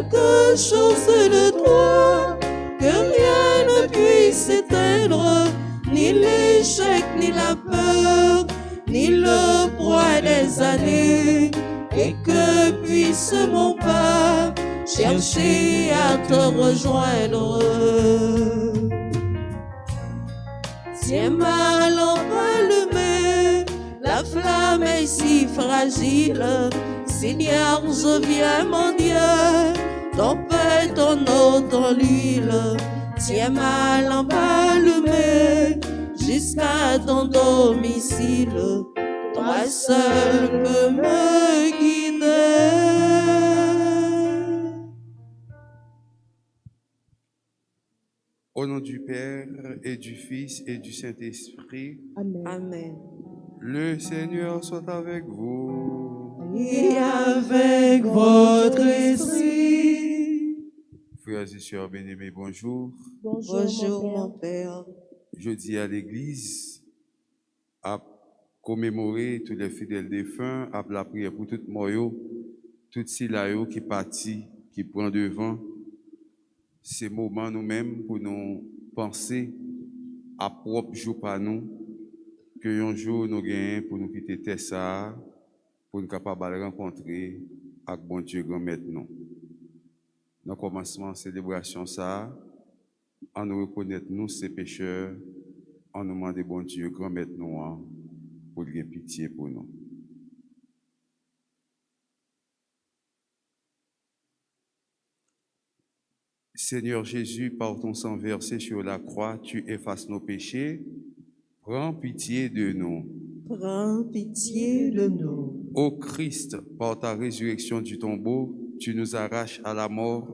quelque chose de toi que rien ne puisse éteindre, ni l'échec, ni la peur, ni le poids des années, et que puisse mon pas chercher à te rejoindre. Tiens ma lampe allumée, la flamme est si fragile. Seigneur, je viens mendier ton pain, ton eau, ton huile. Tiens ma lampe allumée jusqu'à ton domicile. Toi seul peux me guider. Au nom du Père et du Fils et du Saint-Esprit. Amen. Amen. Le Seigneur soit avec vous. Et avec votre esprit. Frères et sœurs bien-aimés, bonjour. Bonjour mon Père. Je dis à l'Église à commémorer tous les fidèles défunts, à la prière pour tout moyo, tout silayo qui partit, qui prend devant. Ces moments nous-mêmes pour nous penser à propre jour par nous, que un jour nous gagnons pour nous quitter Tessa, pour nous capables de rencontrer avec bon Dieu grand maître nous. Dans le commencement de célébration ça, en nous reconnaître nous ces pécheurs, en nous demandant bon Dieu grand maître nous pour lui avoir pitié pour nous. Seigneur Jésus, par ton sang versé sur la croix, tu effaces nos péchés. Prends pitié de nous. Prends pitié de nous. Ô Christ, par ta résurrection du tombeau, tu nous arraches à la mort.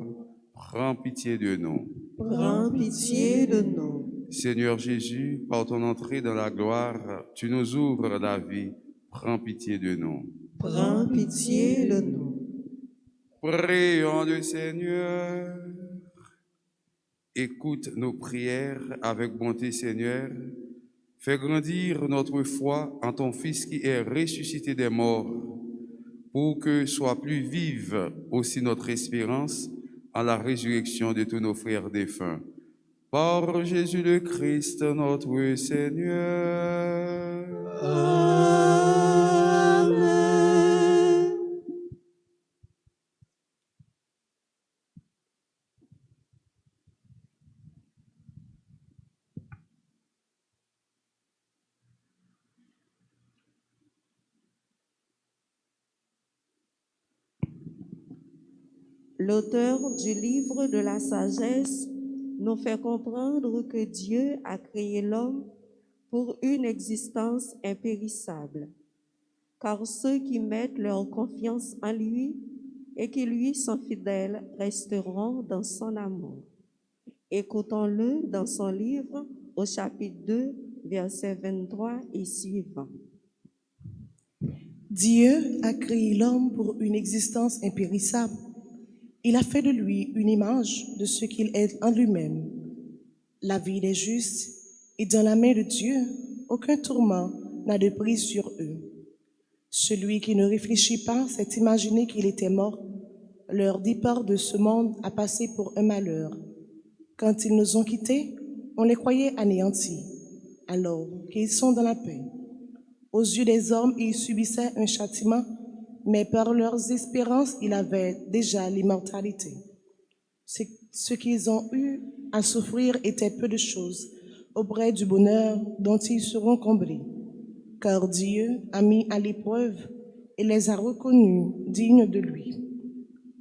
Prends pitié de nous. Prends pitié de nous. Seigneur Jésus, par ton entrée dans la gloire, tu nous ouvres la vie. Prends pitié de nous. Prends pitié de nous. Prions le Seigneur. Écoute nos prières avec bonté, Seigneur. Fais grandir notre foi en ton Fils qui est ressuscité des morts, pour que soit plus vive aussi notre espérance en la résurrection de tous nos frères défunts. Par Jésus le Christ, notre Seigneur. Amen. L'auteur du livre de la sagesse nous fait comprendre que Dieu a créé l'homme pour une existence impérissable, car ceux qui mettent leur confiance en lui et qui lui sont fidèles resteront dans son amour. Écoutons-le dans son livre au chapitre 2, versets 23 et suivants. Dieu a créé l'homme pour une existence impérissable. Il a fait de lui une image de ce qu'il est en lui-même. La vie des justes est dans la main de Dieu. Aucun tourment n'a de prise sur eux. Celui qui ne réfléchit pas s'est imaginé qu'il était mort. Leur départ de ce monde a passé pour un malheur. Quand ils nous ont quittés, on les croyait anéantis, alors qu'ils sont dans la paix. Aux yeux des hommes, ils subissaient un châtiment, mais par leurs espérances, ils avaient déjà l'immortalité. Ce qu'ils ont eu à souffrir était peu de choses auprès du bonheur dont ils seront comblés, car Dieu a mis à l'épreuve et les a reconnus dignes de lui.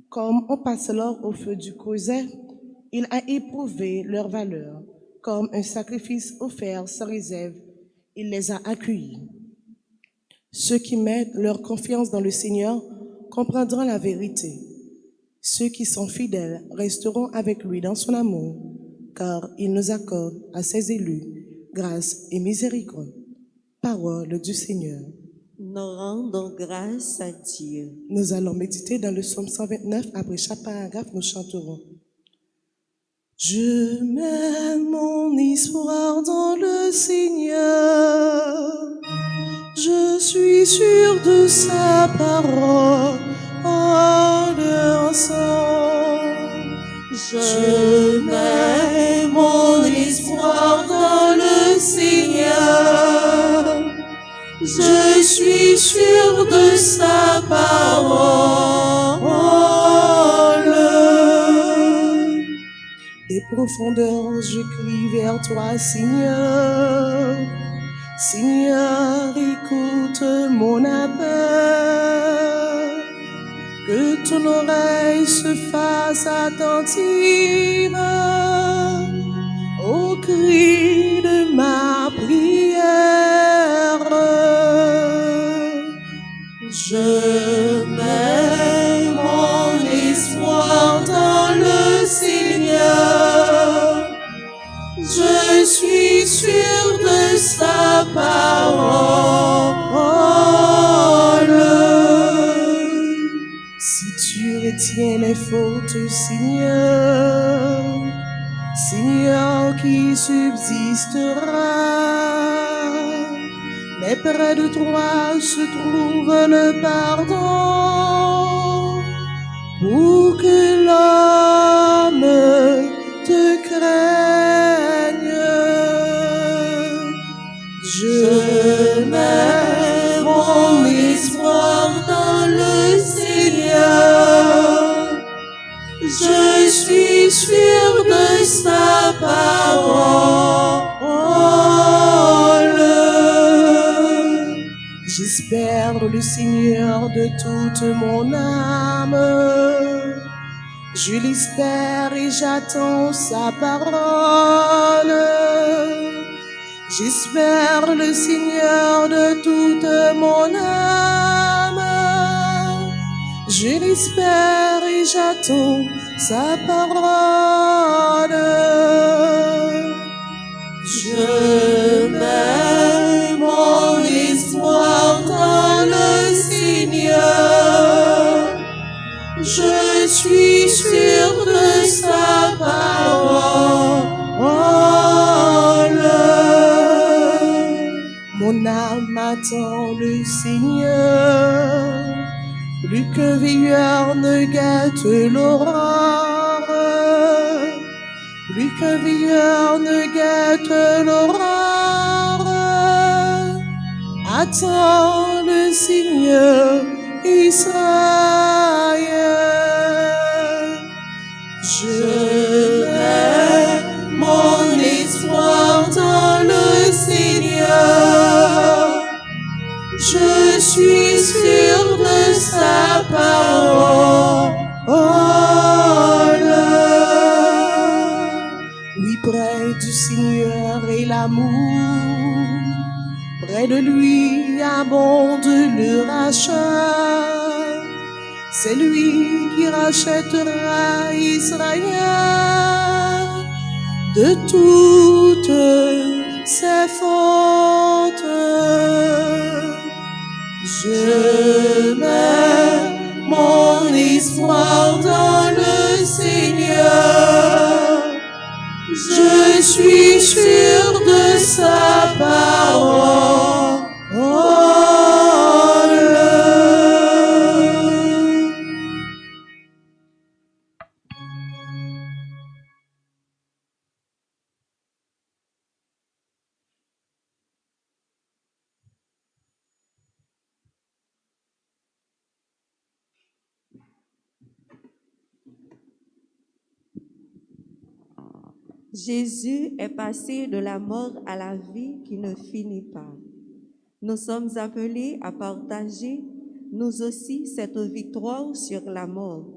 Comme on passe l'or au feu du creuset, il a éprouvé leur valeur. Comme un sacrifice offert sans réserve, il les a accueillis. Ceux qui mettent leur confiance dans le Seigneur comprendront la vérité. Ceux qui sont fidèles resteront avec lui dans son amour, car il nous accorde à ses élus grâce et miséricorde. Parole du Seigneur. Nous rendons grâce à Dieu. Nous allons méditer dans le psaume 129. Après chaque paragraphe, nous chanterons. Je mets mon espoir dans le Seigneur. Je suis sûr de sa parole en leur sang. sûr de sa parole. Des profondeurs, je crie vers toi, Seigneur. Seigneur, écoute mon appel. Que ton oreille se fasse attentive au cri de ma prière. Je mets mon espoir dans le Seigneur. Je suis sûr de sa parole. Si tu retiens les fautes, Seigneur, Seigneur, qui subsistera? Mais près de toi se trouve le pardon pour que l'homme te craigne. Je mets mon espoir dans le Seigneur. Je suis sûr de sa parole. J'espère le Seigneur de toute mon âme. Je l'espère et j'attends sa parole. J'espère le Seigneur de toute mon âme. Je l'espère et j'attends sa parole. Je mets mon espoir dans le Seigneur. Je suis sûr de sa parole. Mon âme attend le Seigneur. Plus qu'un veilleur ne guette l'aurore, plus qu'un veilleur ne guette l'aurore, attends le Seigneur Israël. Je mets mon espoir dans le Seigneur. Je suis sûr de sa parole. Oui, près du Seigneur est l'amour. Près de lui abonde le rachat. C'est lui qui rachètera Israël de toutes ses fautes. Je mets mon espoir dans le Seigneur. Je suis sûr de sa parole. Jésus est passé de la mort à la vie qui ne finit pas. Nous sommes appelés à partager, nous aussi, cette victoire sur la mort.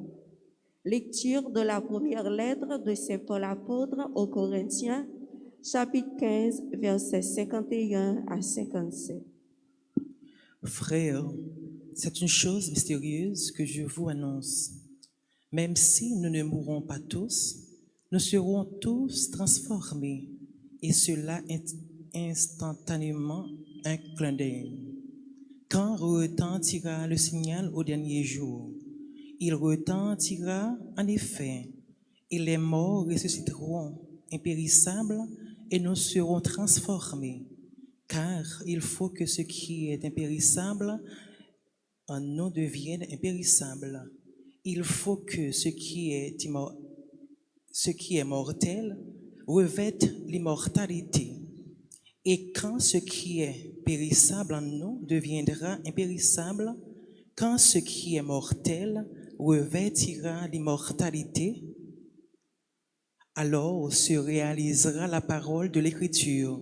Lecture de la première lettre de Saint Paul apôtre aux Corinthiens, chapitre 15, versets 51 à 57. Frères, c'est une chose mystérieuse que je vous annonce. Même si nous ne mourrons pas tous, nous serons tous transformés, et cela instantanément, un clin d'œil. Quand retentira le signal au dernier jour, il retentira en effet, et les morts ressusciteront impérissables, et nous serons transformés. Car il faut que ce qui est impérissable en nous devienne impérissable. Il faut que ce qui est mortel revête l'immortalité. Et quand ce qui est périssable en nous deviendra impérissable quand ce qui est mortel revêtira l'immortalité. Alors se réalisera la parole de l'Écriture.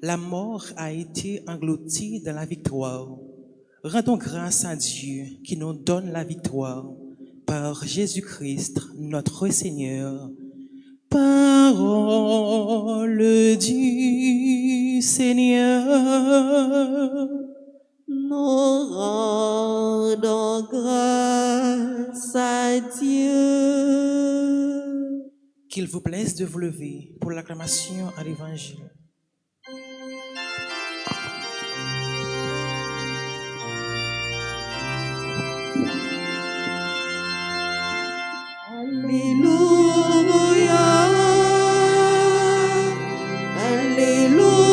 La mort a été engloutie dans la victoire. Rendons grâce à Dieu qui nous donne la victoire par Jésus-Christ, notre Seigneur. Parole du Seigneur. Nous rendons grâce à Dieu. Qu'il vous plaise de vous lever pour l'acclamation à l'Évangile. Alléluia, Alléluia,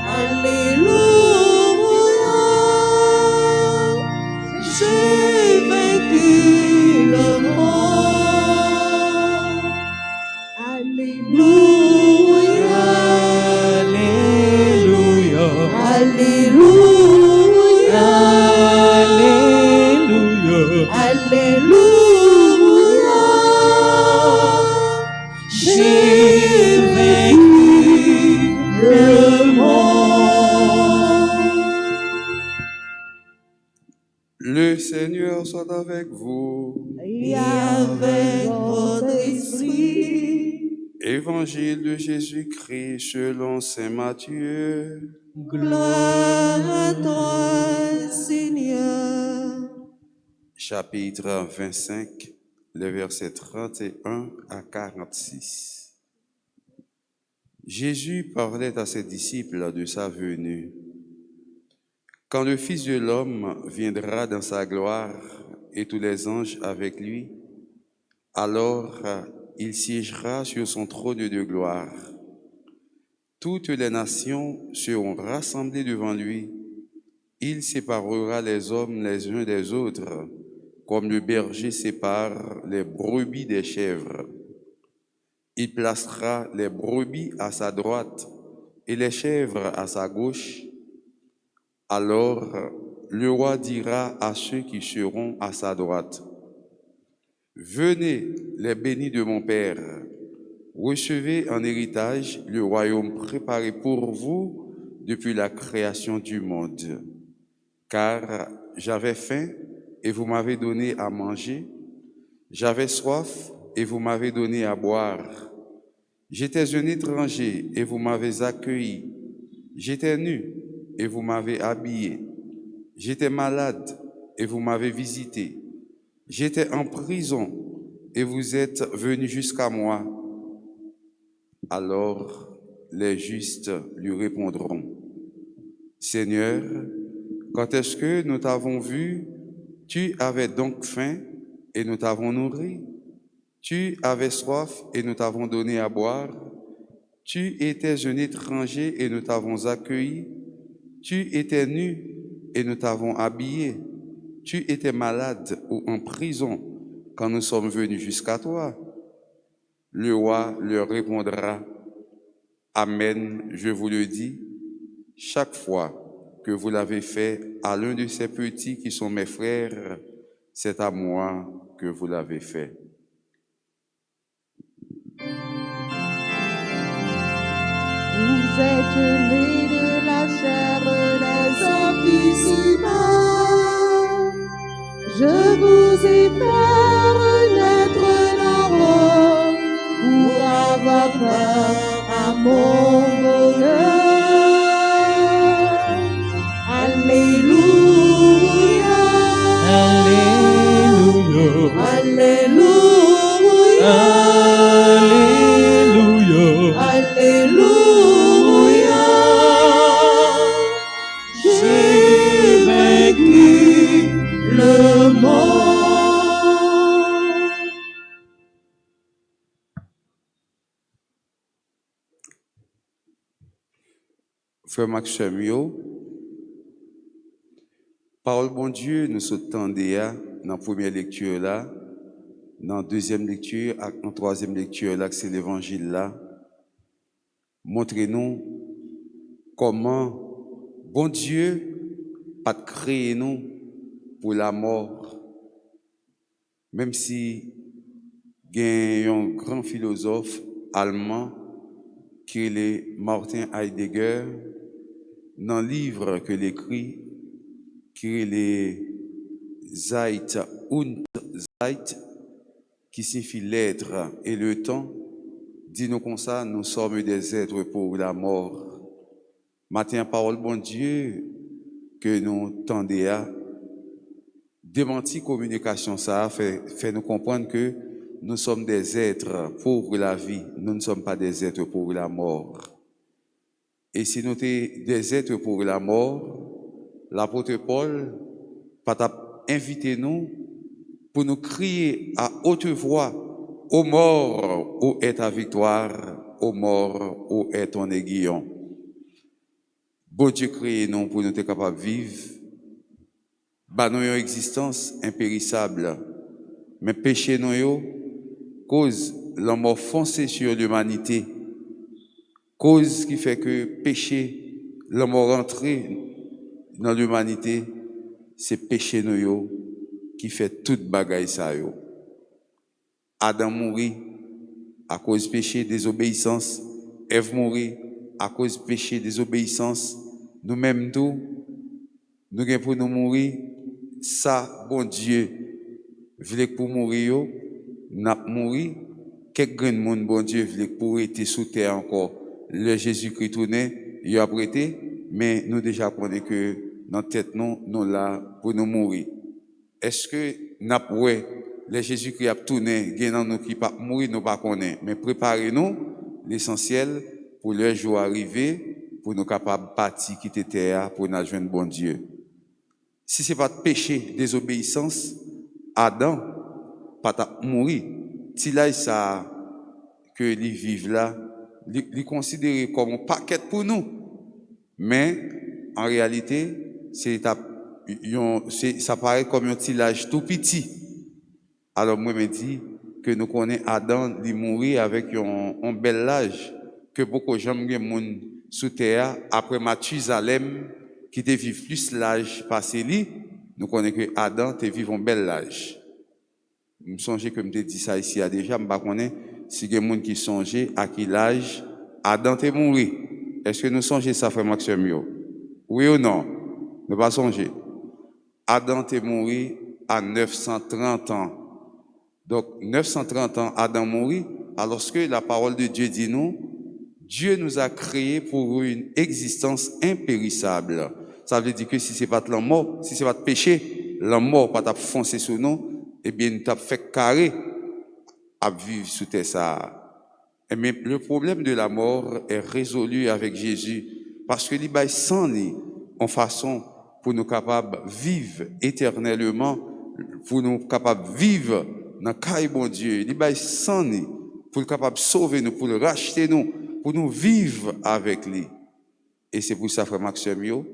Alléluia. J'ai vaincu le monde. Alléluia, Alléluia. Alléluia, Alléluia. J'ai vaincu le monde. Le Seigneur soit avec vous. Et avec votre esprit, Évangile de Jésus-Christ selon saint Matthieu. gloire à toi, Seigneur. Chapitre 25, les versets 31 à 46. Jésus parlait à ses disciples de sa venue. Quand le Fils de l'homme viendra dans sa gloire et tous les anges avec lui, alors il siégera sur son trône de gloire. Toutes les nations seront rassemblées devant lui. Il séparera les hommes les uns des autres, comme le berger sépare les brebis des chèvres. Il placera les brebis à sa droite et les chèvres à sa gauche. Alors le roi dira à ceux qui seront à sa droite: Venez, les bénis de mon Père, recevez en héritage le royaume préparé pour vous depuis la création du monde. Car j'avais faim et vous m'avez donné à manger, j'avais soif et vous m'avez donné à boire, j'étais un étranger et vous m'avez accueilli, j'étais nu et vous m'avez habillé, j'étais malade et vous m'avez visité, j'étais en prison et vous êtes venus jusqu'à moi. Alors les justes lui répondront: Seigneur, quand est-ce que nous t'avons vu? Tu avais donc faim et nous t'avons nourri. Tu avais soif et nous t'avons donné à boire. Tu étais un étranger et nous t'avons accueilli. Tu étais nu et nous t'avons habillé. Tu étais malade ou en prison quand nous sommes venus jusqu'à toi. Le roi leur répondra: Amen, je vous le dis, chaque fois que vous l'avez fait à l'un de ces petits qui sont mes frères, c'est à moi que vous l'avez fait. Vous êtes nés de la chair des hommes ici-bas. Je vous ai fait renaître d'en haut pour avoir peur à mon bonheur. Alléluia, Alléluia. Alléluia, Alléluia. Alléluia. J'ai vaincu le monde. Frère Maxime, parole bon Dieu, nous s'attendons dans la première lecture là, dans la deuxième lecture, dans la troisième lecture là, c'est l'évangile là. Montrez-nous comment bon Dieu pas créé nous pour la mort, même si il y a un grand philosophe allemand qui est Martin Heidegger, dans le livre que l'écrit, qui est les Zeit und Zeit, qui signifie l'être et le temps, dit nous comme ça, nous sommes des êtres pour la mort. Matin, parole bon Dieu, que nous tendons à démentir communication, ça fait nous comprendre que nous sommes des êtres pour la vie, nous ne sommes pas des êtres pour la mort. Et si nous sommes des êtres pour la mort, l'apôtre Paul va inviter nous pour nous crier à haute voix, ô mort, où est ta victoire, ô mort, où est ton aiguillon. Bon Dieu créé nous pour nous être capables de vivre, nous avons une existence impérissable, mais péché nous cause la mort foncée sur l'humanité, cause qui fait que péché, la mort rentrée dans l'humanité, c'est péché nous qui fait toute bagaille ça yo. Adam mourit à cause péché, désobéissance. Ève mourit à cause péché, désobéissance. Nous-mêmes tout, nous avons pour nous mourir. Ça, bon Dieu, voulait pour mourir, n'a mouru. Quelques grands monde, bon Dieu, voulait pour être sous terre encore. Le Jésus-Christ tourné, il a prêté, mais nous déjà connaissons que dans tête nous là pour nous mourir. Est-ce que nous ouais, le Jésus-Christ a tourné, il y a nous qui pas mourir, nous pas connaître, mais préparez-nous l'essentiel pour le jour arrivé, pour nous capables de partir, quitter terre, pour nous joindre bon Dieu. Si ce n'est pas de péché, désobéissance, Adam, pas mourir. Si là, ça, que les vivent là, les considérer comme un paquet pour nous. Mais, en réalité, ça paraît comme un tillage tout petit. Alors, moi, je me dis que nous connaissons Adam, il mourit avec un bel âge, que beaucoup de gens sous terre, après Mathusalem, qui te vivent plus l'âge passé lui, nous connaissons que Adam te vivent un bel âge. Je me songe que je te dit ça ici déjà, je ne sais pas si il y a des gens qui songent à quel âge Adam te mouru. Est-ce que nous songeons ça, frère Maxime? Oui ou non? Ne pas songer. Adam te mouru à 930 ans. Donc, 930 ans, Adam mouru, alors que la parole de Dieu dit nous, Dieu nous a créés pour une existence impérissable. Ça veut dire que si ce n'est pas de la mort, si ce n'est pas de péché, la mort pas t'a foncé sur nous, eh bien, nous t'a fait carré à vivre sous terre ça. Mais le problème de la mort est résolu avec Jésus, parce que l'Ibaï s'en est en façon pour nous capables de vivre éternellement, pour nous capables de vivre dans le cas bon Dieu. L'Ibaï s'en est pour nous capables de sauver nous, pour le racheter nous, pour nous vivre avec lui. Et c'est pour ça, frère Maxime,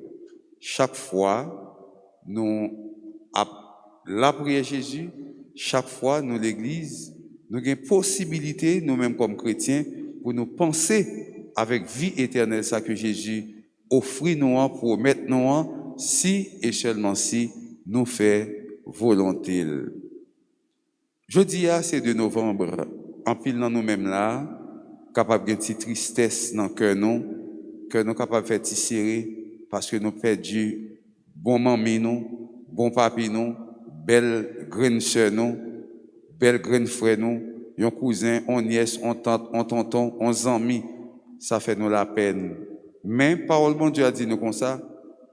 chaque fois, nous, la prière Jésus, chaque fois, nous, l'Église, nous avons une possibilité, nous-mêmes comme chrétiens, pour nous penser avec vie éternelle, ça que Jésus offre nous, promet nous, si et seulement si nous fait volonté. Jeudi, c'est 2 novembre, en pile dans nous-mêmes là, capable de petite tristesse dans le cœur nous capable de faire tisser parce que nous perdu bon maman nous, bon papi nous, belle grande sœur nous, belle grande frère nous, un cousin, un nièce, un tante, un tonton, un ami, ça fait nous la peine. Mais parole bon Dieu a dit nous comme ça,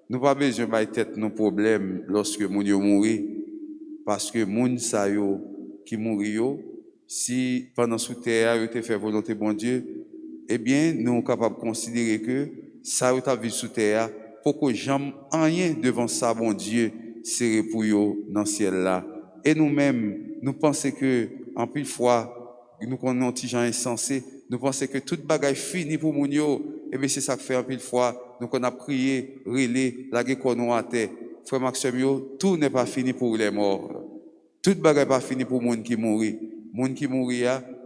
nous pas besoin de tête nos problèmes lorsque moun yo mouri parce que moun sa yo qui mouri yo, si pendant sous terre yo te fait volonté bon Dieu, eh bien nous sommes capables de considérer que ça yo ta vie sous terre pour que jamais rien devant ça bon Dieu serré pour yo dans ciel là. Et nous-mêmes nous pensons que en plus fois nous connaissons des gens insensés, nous pensons que toute bagaille fini pour moun yo, et bien c'est ça que fait en pile fois nous qu'on a prié, relé, la guéconon à terre. Frère Maxime, tout n'est pas fini pour les morts. Toute bagaille pas fini pour moun qui mourit. Moun qui mourit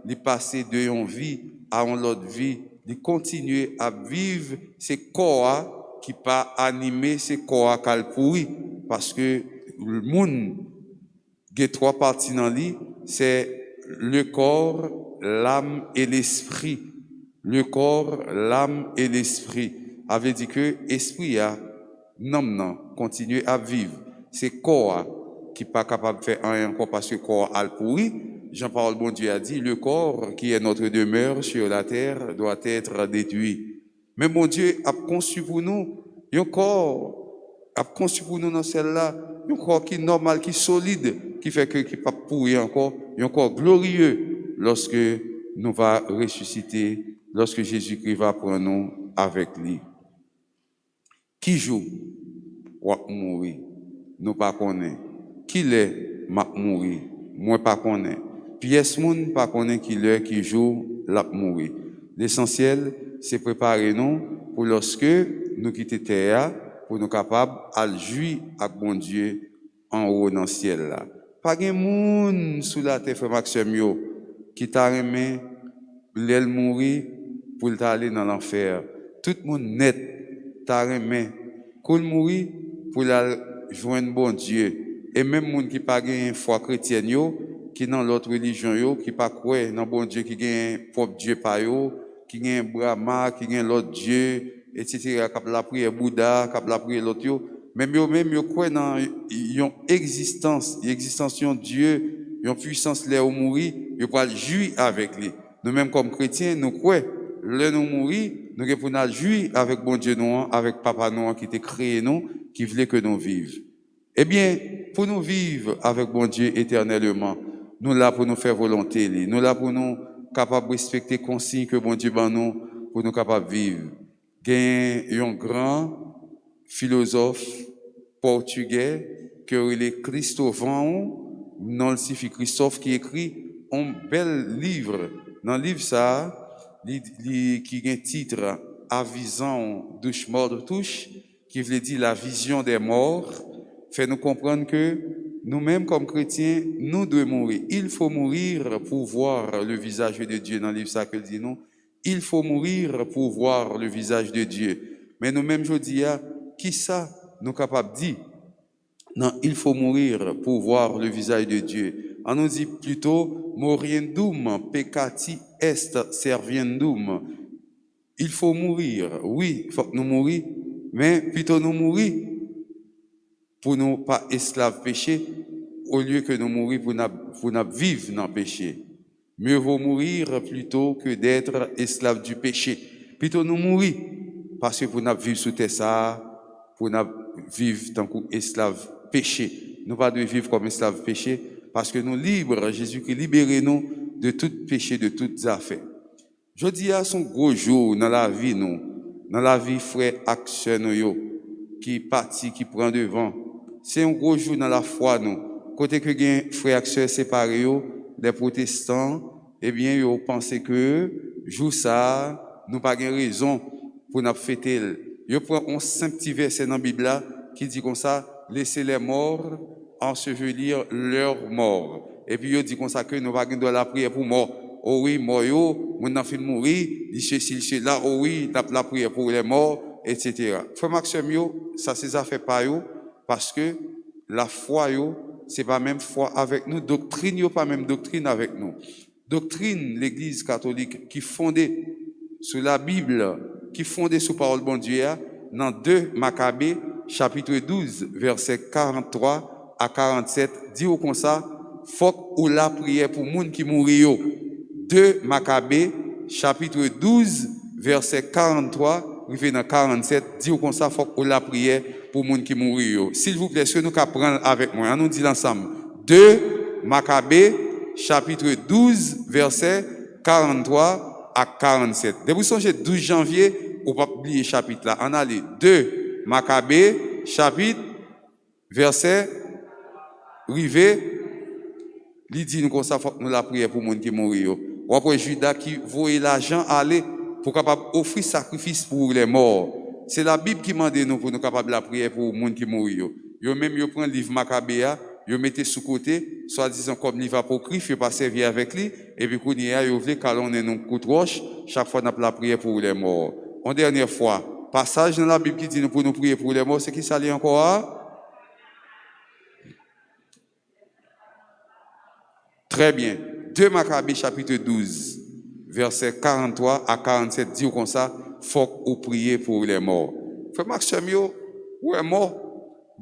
il passé de une vie à une autre vie, de continuer à vivre ces corps qui pas animé, ces corps qui pourri, parce que le monde, il y a trois parties dans lui, c'est le corps, l'âme et l'esprit. Le corps, l'âme et l'esprit. Avait dit que l'esprit a non, continuer à vivre. C'est corps qui pas capable de faire rien encore parce que corps a pourri. Jean-Paul bon Dieu a dit, le corps qui est notre demeure sur la terre doit être détruit. Mais mon Dieu a conçu pour nous un corps, a conçu pour nous dans celle-là, un corps qui est normal, qui est solide, qui fait que qui pas pourri encore, un corps glorieux lorsque nous va ressusciter, lorsque Jésus-Christ va prendre nous avec lui. Qui joue ou mourir, nous pas connaît. Qui l'est m'a mourir, moi pas connaît. Pièce moun pas connaît qui l'est qui joue l'a mourir. L'essentiel c'est préparer nous pour lorsque nous quitter terre pour nous capables à jouir avec bon Dieu en haut dans le ciel là. Pas gen moun sous la terre frère Maxime yo qui t'a remis l'aile mourir pour aller dans l'enfer. Tout le monde net t'a remis qu'on mourir pour la joindre bon Dieu. Et même moun qui pas gen foi chrétienne yo, qui dans l'autre religion yo, qui pas croire dans bon Dieu, qui gen propre Dieu pa yo, qui gen Brahma, qui gen l'autre Dieu, etc. Qui la prière Bouddha, qui la prière l'autre yo. Même yo croient dans une existence de Dieu, une puissance là où mourir, yo pas jouir avec lui. Nous même comme chrétiens, nous croyons, le nous mourir, nous pour nous jouir avec bon Dieu nous, avec papa nous qui t'a créé nous, qui voulait que nous vivions. Eh bien, pour nous vivre avec bon Dieu éternellement, nous là pour nous faire volonté, nous là pour nous capables de respecter les consignes que bon Dieu ban nous, pour nous capables de vivre. Il y a un grand philosophe portugais qui est Christophe, non le Christophe, qui écrit un bel livre. Dans le livre ça, qui a un titre Avisant douche mort de touche, qui veut dire la vision des morts, fait nous comprendre que nous-mêmes comme chrétiens, nous devons mourir. Il faut mourir pour voir le visage de Dieu. Dans le livre ça que dit nous, il faut mourir pour voir le visage de Dieu. Mais nous-mêmes, je dis, qui ça nous capables de dire? Non, il faut mourir pour voir le visage de Dieu. On nous dit plutôt, moriendum peccati est serviendum. Il faut mourir. Oui, il faut que nous mourir, mais plutôt nous mourir pour ne pas esclaves péché, au lieu que nous mourir pour nous vivre dans le péché. Mieux vaut mourir plutôt que d'être esclave du péché. Plutôt nous mourir, parce que pour nous vivre sous terre ça, pour nous vivre tant qu'esclave péché. Nous pas de vivre comme esclave péché, parce que nous libres, Jésus-Christ libère nous de tout péché, de toutes affaires. Je dis à son gros jour dans la vie, nous, dans la vie frère action qui partit, qui prend devant. C'est un gros jour dans la foi, nous. Côté que gen frère action séparés, les protestants, eh bien, ils pensent que jour ça, nous pas de raison pour nous fêter. Ils prennent un simple petit verset dans la Bible qui dit comme ça, laissez les morts ensevelir leurs morts. Et puis, il dit comme ça que nous pas de la prière pour mort. Oh oui, mort yo, mon enfant mourir, dit ceci, là, oh oui, tape la prière pour les morts, etc. Frère Maxime yo, ça c'est affaire pas yo, parce que la foi yo, c'est pas même foi avec nous, doctrine yo pas même doctrine avec nous. Doctrine, l'église catholique qui fondée sur la Bible, qui fondée sur parole bon Dieu, dans 2 Maccabées, chapitre 12, verset 43 à 47, dit comme ça, faut ou la prière pour moun qui mourit yo. 2 Maccabées, chapitre 12, verset 43, arrivé dans 47, dit comme ça, faut ou la prière pour moun qui mourit yo. S'il vous plaît, si nous pouvons prendre avec moi, on nous dit ensemble. 2 Maccabées, chapitre 12, verset 43 à 47. Dès vous songez 12 janvier, on ne peut pas oublier chapitre là. On a les 2 Maccabées, chapitre, verset, rivé, il dit nous comme ça, faut que nous la prière pour moun qui mourit yo. Ou après Judas qui voyait l'argent aller pour capable offrir sacrifice pour les morts. C'est la Bible qui mande nous pour nous capables la prière pour les gens qui mourent. Yo même yo prend le livre Maccabéa, yo mettez sous côté, soit disant comme livre apocryphe, yo pas servir avec lui et puis qu'on y a yo vle calonner nous coup de roche, chaque fois nous avons la prière pour les morts. En dernière fois, passage dans la Bible qui dit pour nous prier pour les morts, c'est qui ça lit encore? Hein? Très bien. 2 Maccabées chapitre 12, versets 43 à 47 dit comme ça, faut qu'on prie pour les morts. Frère Maxime, ouais, mort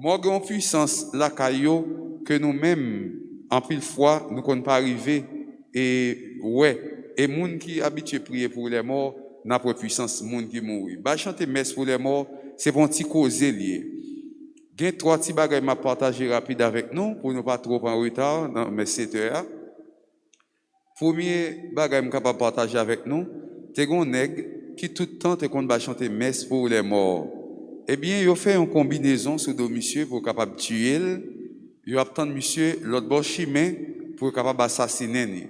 en puissance la caillou que nous-mêmes en pile fois nous ne pas arriver et ouais et moun qui habitué prier pour les morts n'a pas puissance moun qui mourir. Bah chanter messe pour les morts, c'est bon petit causer lié. Gen 3 petits bagages m'a partager rapide avec nous pour ne pas trop en retard dans mes 7 heures. Premier bagage capable partager avec nous, c'est un nègre qui tout le temps te compte ba chanter messe pour les morts. Eh bien, il a fait une combinaison sur deux monsieur pour capable tuer. Il a obtenu monsieur l'autre bord chemin pour capable assassiner.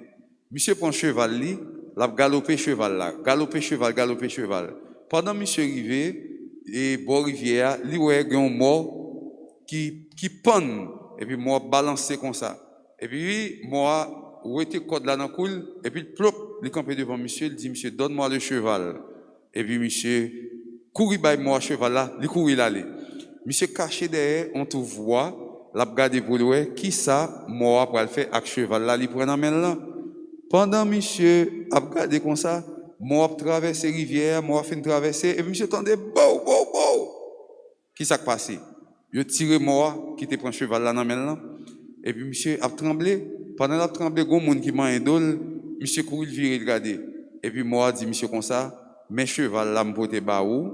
Monsieur prend cheval li, l'a galopé cheval là, galopé cheval. Pendant monsieur arrivé et bord rivière, li ouais un mort qui panne et puis moi balancé comme ça. Et puis moi où était code là dans coule et puis plop, il campé devant monsieur, il dit monsieur donne-moi le cheval. Et puis monsieur courir by moi cheval là, il courir l'aller. Monsieur caché derrière, on te voit, l'a regardé pour lui, qui ça moi pour le faire avec cheval là, il prend en main là. Pendant monsieur a regardé comme ça, moi traverser rivière, moi fait traverser et monsieur tendait bo. Qui ça passé? Il tiré moi qui te prend cheval là dans main là. Et puis monsieur a tremblé, pendant l'a tremblé gon monde qui m'a indole, monsieur courir virer regarder. Et puis moi dit monsieur comme ça, mes cheval là me porter ba ou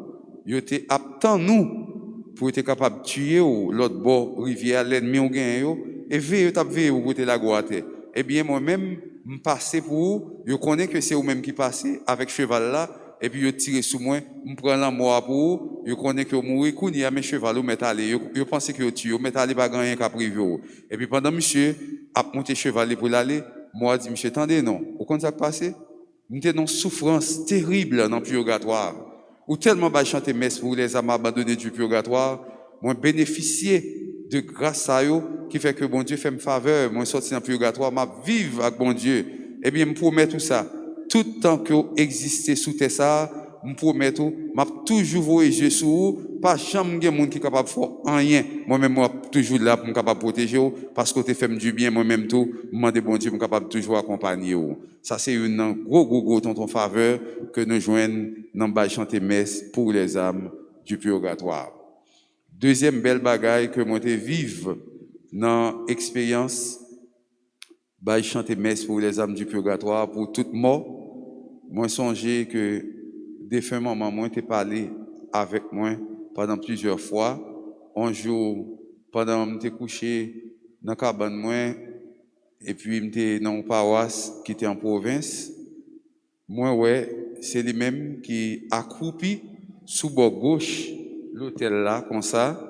yo te attend nous pour être capable de tuer l'autre bord rivière l'ennemi ou gain yo et veille t'a veille ou côté la goate. Eh bien moi-même me passer pour yo connais que c'est vous même qui passez avec cheval là et puis yo tirer sous moi me prend la mort pour yo connais que mourir kounya mes cheval ou mettre aller yo pense que yo tue mettre aller pas gagner qu'a privé et puis pendant monsieur a monter cheval pour l'aller moi dit monsieur attendez non au compte ça passé nous étions dans souffrance terrible dans le purgatoire ou tellement bas chanter messe pour les âmes abandonnées du purgatoire moi bénéficier de grâce à eux qui fait que bon Dieu fait me faveur moi sorti dans le purgatoire m'a vivre avec bon Dieu et bien me promet tout ça tout temps que exister sous terre ça me promet tout m'a toujours voyager sur vous pas jamais gen monde qui capable faire rien moi-même moi toujours là pour capable protéger vous parce que tu fait du bien moi-même tout demander bon Dieu me capable toujours accompagner vous ça c'est une gros tonton faveur que nous joignons dans bail chanter messe pour les âmes du purgatoire. Deuxième belle bagaille que moi te vive dans expérience bail chanter messe pour les âmes du purgatoire pour toute mort. Moi songer que défunt maman moi t'ai parlé avec moi pendant plusieurs fois. Un jour pendant m'étais couché dans cabane moi et puis m'étais dans une paroisse qui était en province. Moi ouais, c'est lui-même qui accroupi sous bord gauche l'hôtel là comme ça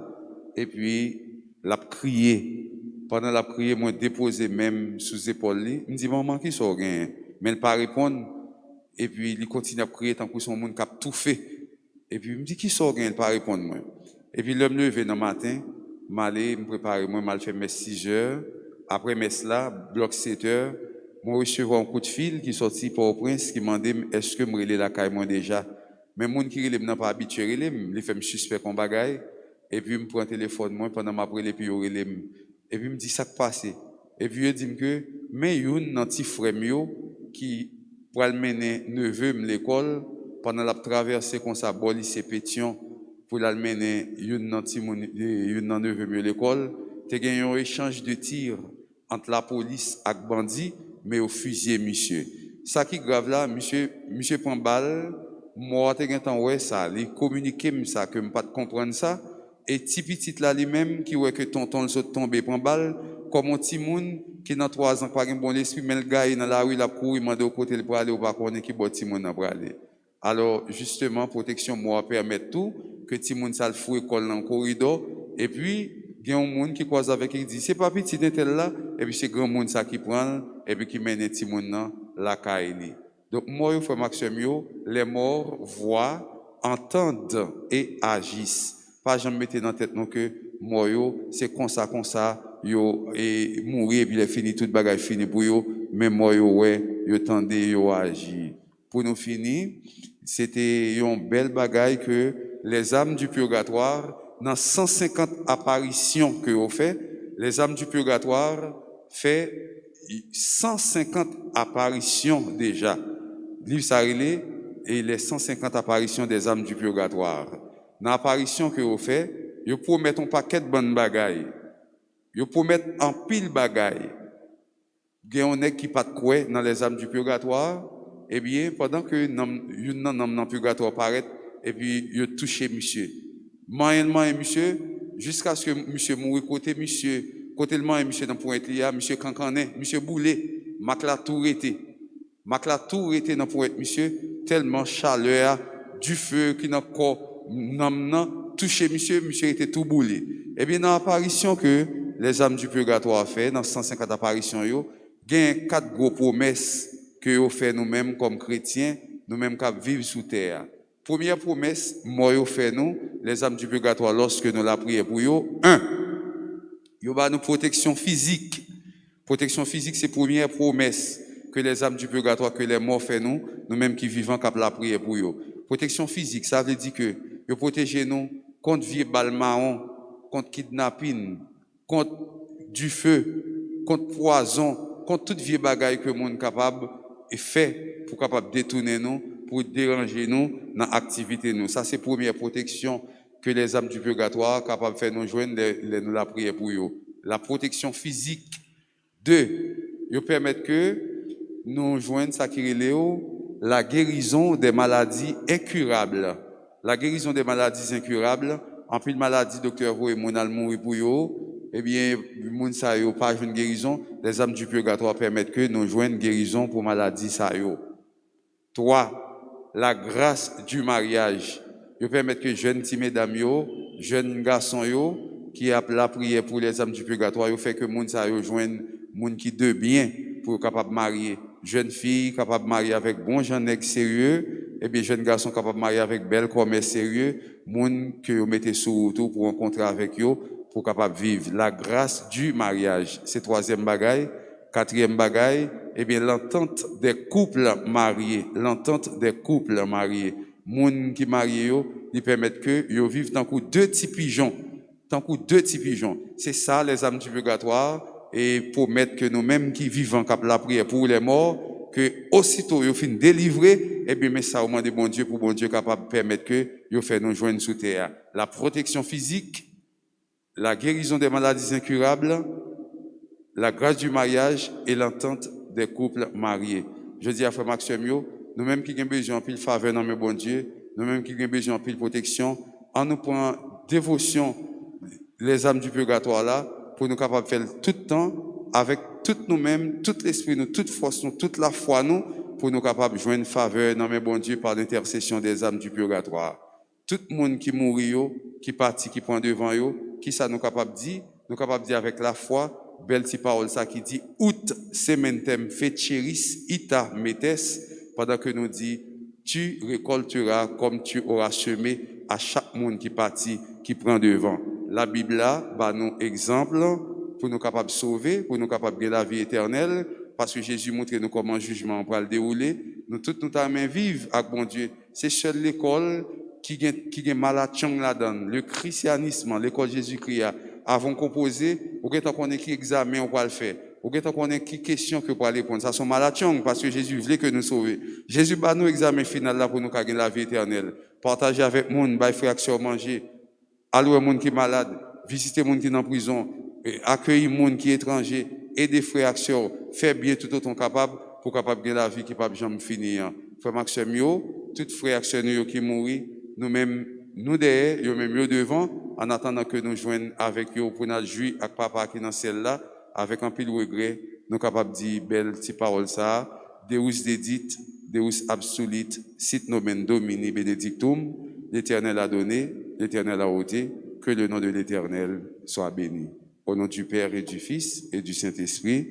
et puis l'a crié. Pendant la prière moi déposé même sous épaule lui, me dit maman qui sont gain mais elle pas répondre et puis il continue à prier tant que son monde cap tout fait et puis il me dit qui sont gain elle pas répondre moi et puis l'homme levé dans matin m'aller me préparer moi mal fait mes 6 heures après messe là bloc 7 heures moi recevoir un coup de fil qui sorti pour au prince qui m'a demandé est-ce que me relais la caille moi déjà mais monde qui relève n'a pas habitué relais il fait me suspect comme bagaille et puis me prend téléphone moi pendant m'a relais puis relais et puis me dit ça passé et puis il dit que mais une nan petit frère mio qui pour le mener neveu à l'école pendant la traversée comme ça bon lycée Pétion pour la mener une nan neveu à l'école tu gagné un échange de tirs entre la police et bandit mais au fusil monsieur ça qui grave là monsieur prend balle moi tu gagné temps ouais ça il communiquer ça que me pas comprendre ça et petit là lui-même qui ouais que tonton le tombé prend balle comme un petit monde qui dans 3 ans pas un bon esprit mais le gars il dans la rue il a couru il m'a dit au côté pour aller ou pas connaît qui bon petit monde pour aller alors justement protection moi permettre tout que petit monde ça le fou école dans le corridor et puis il y a un monde qui croise avec il dit c'est pas petit tel là et puis c'est grand monde ça qui prend et puis qui mène petit monde dans la caille donc moi frère Maxime les morts voient entendent et agissent pas jamais mettre dans tête non que moi c'est comme ça yo et mourir puis il est fini toute bagage fini pour yo mais moi ouais yo tendez yo agir pour nous finir, c'était une belle bagaille que les âmes du purgatoire, dans 150 apparitions que vous fait, les âmes du purgatoire fait 150 apparitions déjà. Livre Sarilé et les 150 apparitions des âmes du purgatoire. Dans l'apparition que vous fait, vous promettez un paquet de bonnes bagailles. Vous promettez en pile bagaille. Il y a un nèg qui pas de quoi dans les âmes du purgatoire, eh bien, pendant que une dans le purgatoire paraît, et puis il touché monsieur. Moyennement et monsieur, jusqu'à ce que monsieur mourit côté monsieur, côté le et monsieur dans pointe là, monsieur cancanet, monsieur boulé, macla tout été. Macla tout été dans pointe monsieur, tellement chaleur du feu qui n'a corps nan touché monsieur, monsieur était tout boulé. Eh bien, dans l'apparition que les âmes du purgatoire fait, dans 150 apparitions yo, il y a 4 gros promesses que nous fait nous-mêmes comme chrétiens, nous-mêmes qui vivons sous terre. Première promesse, moi yo fait nous, les âmes du purgatoire, lorsque nous la prions pour yo. 1. Yo ba nous protection physique. Protection physique, c'est la première promesse que les âmes du purgatoire, que les morts fait nous, nous-mêmes qui vivons, qui la prière pour yo. Protection physique, ça veut dire que yo protéger nous contre vieux balmaon, contre kidnapping, contre du feu, contre poison, contre toute vieille bagaille que le monde capable et fait pour capable détourner nous, pour déranger nous dans l'activité nous. Ça c'est la première protection que les âmes du purgatoire capables de faire nous joindre nous la prière pour eux. La protection physique. 2, ils permettent que nous joignent ça qui est la guérison des maladies incurables. La guérison des maladies incurables, en plus de maladies, docteur Vous et mon mourir pour eux, eh bien, moun sa yo pas une guérison, les âmes du purgatoire permettent que nous joignent guérison pour maladies sa yo. 3, la grâce du mariage. Ils permettent que jeunes petits mesdames yo, jeunes garçons yo, qui a la prière pour les âmes du purgatoire, yo fait que moun sa yo joignent moun qui de bien pour capable marier. Jeune fille capable de marier avec bon jeune sérieux, et bien jeune garçon capable de marier avec belle commerce sérieux, moun que vous mettez sur autour pour rencontrer avec eux, pour capable vivre la grâce du mariage. C'est troisième bagaille. Quatrième bagaille, eh bien l'entente des couples mariés, l'entente des couples mariés. Moun qui marient yo, ils permettent que yo vivent tant que deux petits pigeons, C'est ça les âmes du purgatoire. Et pour mettre que nous-mêmes qui vivons cap la prière pour les morts, que aussitôt ils finissent délivrer, et bien mais ça au moins de bon Dieu pour bon Dieu capable de permettre que ils fait nous joindre sous terre. La protection physique, la guérison des maladies incurables, la grâce du mariage et l'entente des couples mariés. Je dis à Frère Maxime, nous-mêmes qui avons besoin de pile faveur dans mes bon Dieu, nous-mêmes qui avons besoin de pile protection, en nous prenant dévotion les âmes du purgatoire là, pour nous capables de faire tout le temps, avec tout nous-mêmes, tout l'esprit, nous, toute force, nous, toute la foi, nous, pour nous capables de joindre faveur dans mes bon Dieu par l'intercession des âmes du purgatoire. Tout le monde qui mourit, qui partit, qui prend devant eux, qui ça nous capable de dire? Nous capables de dire avec la foi, belle petite parole ça qui dit, ut sementem feceris ita metes, pendant que nous dit, tu récolteras comme tu auras semé à chaque monde qui partit, qui prend devant. La Bible là, bah, nous exemple pour nous capables de sauver, pour nous capables de la vie éternelle, parce que Jésus montre nous comment le jugement va le dérouler. Nous tous nous t'amènons vivre avec bon Dieu. C'est seule l'école qui est malachang là-dedans. Le christianisme, l'école Jésus-Christ, avant composé, ou qu'on connaît qui examen on va le faire. Ou qu'on connaît qui question que pour répondre. Ça sont malachang parce que Jésus voulait que nous sauver. Jésus bat nous examen final là pour nous gagner la vie éternelle. Partager avec monde, bailler frère manger. Allouer les gens qui sont malades, visiter les gens qui sont en prison, accueillir les gens qui sont étrangers, aider frères et sœurs, faire bien tout autant capable pour capable de la vie qui ne peut jamais finir. Frère Maxime, tous frères et sœurs qui mourent, nous-mêmes, nous derrière, nous-mêmes devant, en attendant que nous joignions avec eux pour nous jouir avec papa qui est dans celle-là, avec un pile regret, nous sommes capables de dire belle petite parole ça, Deus dedit, Deus absolit, sit nomen domini benedictum, l'Éternel a donné, l'Éternel a ôté, que le nom de l'Éternel soit béni. Au nom du Père et du Fils et du Saint-Esprit.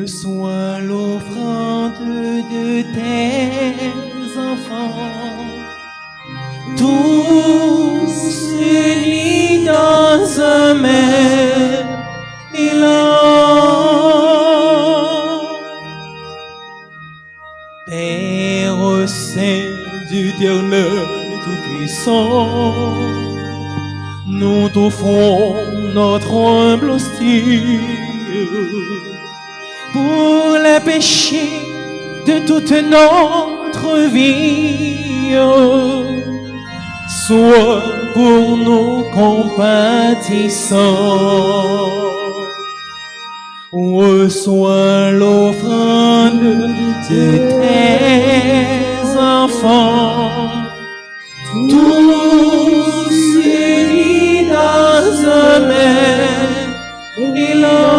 Reçois l'offrande de tes enfants, tous unis dans un même élan. Père Saint d'Éternel Tout-Puissant, nous t'offrons notre humble hostie pour les péchés de toute notre vie. Sois pour nous compatissant. Reçois l'offrande de tes enfants, tous unis dans un même élan.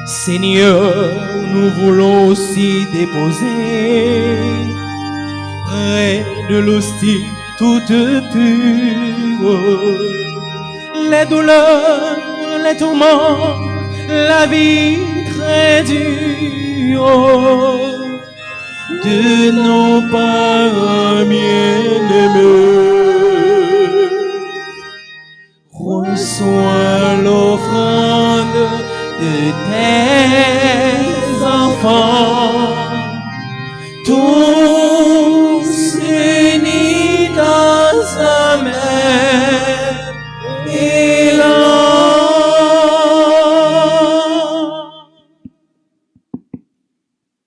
Seigneur, nous voulons aussi déposer près de l'hostie toute pure les douleurs, les tourments, la vie très dure de nos parents bien-aimés. Reçois l'offrande de tes enfants, tous unis dans un même élan.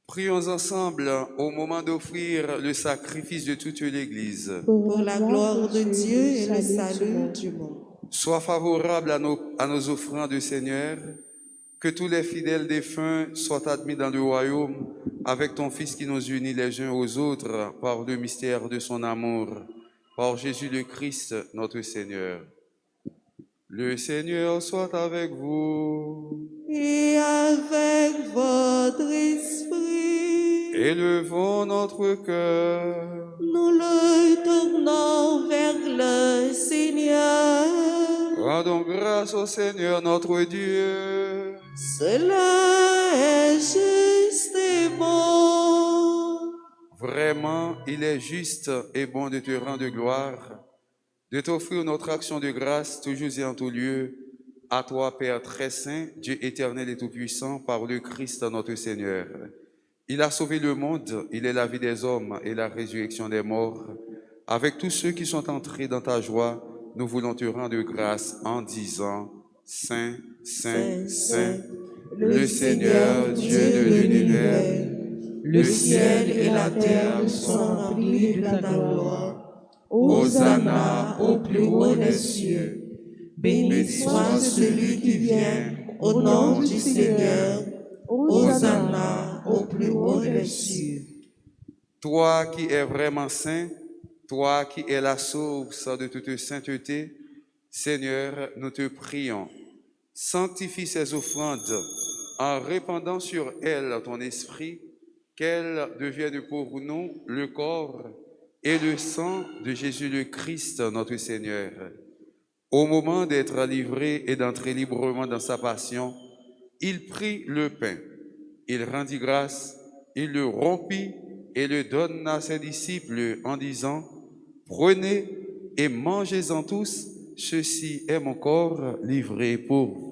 Prions ensemble au moment d'offrir le sacrifice de toute l'Église. Pour la gloire de Dieu et le salut du monde. Sois favorable à nos offrandes, Seigneur, que tous les fidèles défunts soient admis dans le royaume avec ton Fils qui nous unit les uns aux autres par le mystère de son amour, par Jésus le Christ, notre Seigneur. Le Seigneur soit avec vous. Et avec votre esprit, Élevons notre cœur. nous le tournons vers le Seigneur. Rendons grâce au Seigneur notre Dieu. Cela est juste et bon. Vraiment, il est juste et bon de te rendre gloire, de t'offrir notre action de grâce toujours et en tout lieu, à toi, Père très saint, Dieu éternel et tout-puissant, par le Christ notre Seigneur. Il a sauvé le monde, il est la vie des hommes et la résurrection des morts. Avec tous ceux qui sont entrés dans ta joie, nous voulons te rendre grâce en disant: Saint, Saint, Saint, le Seigneur, Dieu de l'univers, Le ciel et la terre sont remplis de ta gloire. Hosanna au plus haut des cieux. Béni soit celui qui vient au nom du Seigneur. Hosanna au plus haut des cieux. Toi qui es vraiment saint, toi qui es la source de toute sainteté, Seigneur, nous te prions, sanctifie ces offrandes en répandant sur elles ton esprit, qu'elles deviennent pour nous le corps et le sang de Jésus le Christ, notre Seigneur. Au moment d'être livré et d'entrer librement dans sa passion, il prit le pain, il rendit grâce, il le rompit et le donna à ses disciples en disant: Prenez et mangez-en tous, ceci est mon corps livré pour vous.